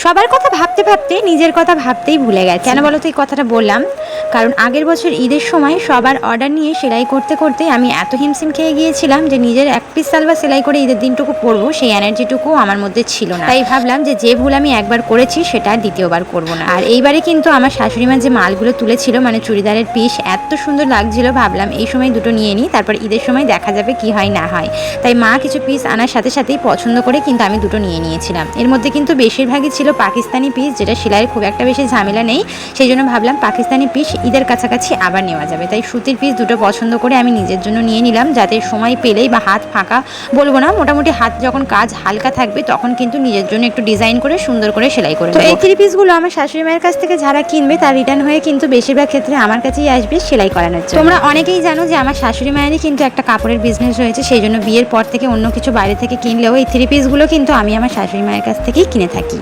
সবার কথা ভাবতে ভাবতে নিজের কথা ভাবতেই ভুলে গেছে। কেন বলো তো এই কথাটা বললাম? কারণ আগের বছর ঈদের সময় সবার অর্ডার নিয়ে সেলাই করতে করতে আমি এত হিমশিম খেয়ে গিয়েছিলাম যে নিজের এক পিস সালোয়ার সেলাই করে ঈদের দিনটুকু পরবো সেই এনার্জিটুকু আমার মধ্যে ছিল না। তাই ভাবলাম যে ভুল আমি একবার করেছি সেটা আর দ্বিতীয়বার করব না। আর এইবারে কিন্তু আমার শাশুড়ি মা যে মালগুলো তুলেছিল, মানে চুড়িদারের পিস এত সুন্দর লাগছিল, ভাবলাম এই সময় দুটো নিয়ে নিই, তারপর ঈদের সময় দেখা যাবে কি হয় না হয়। তাই মা কিছু পিস আনার সাথে সাথেই পছন্দ করে কিন্তু আমি দুটো নিয়ে নিয়েছিলাম। এর মধ্যে কিন্তু বেশিরভাগই ছিল পাকিস্তানি পিস, যেটা সেলাইয়ের খুব একটা বেশি ঝামেলা নেই। সেই জন্য ভাবলাম পাকিস্তানি পিস ঈদের কাছাকাছি আবার নেওয়া যাবে। তাই সুতির পিস দুটো পছন্দ করে আমি নিজের জন্য নিয়ে নিলাম, যাতে সময় পেলেই বা হাত ফাঁকা বলবো না, মোটামুটি হাত যখন কাজ হালকা থাকবে তখন কিন্তু নিজের জন্য একটু ডিজাইন করে সুন্দর করে সেলাই করে। তো এই থ্রি পিসগুলো আমার শাশুড়ি মায়ের কাছ থেকে যারা কিনবে তার রিটার্ন হয়ে কিন্তু বেশিরভাগ ক্ষেত্রে আমার কাছেই আসবে সেলাই করানোর জন্য। তোমরা অনেকেই জানো যে আমার শাশুড়ি মায়েরই কিন্তু একটা কাপড়ের বিজনেস রয়েছে, সেই জন্য বিয়ের পর থেকে অন্য কিছু বাইরে থেকে কিনলেও এই থ্রি পিসগুলো কিন্তু আমি আমার শাশুড়ি মায়ের কাছ থেকেই কিনে থাকি।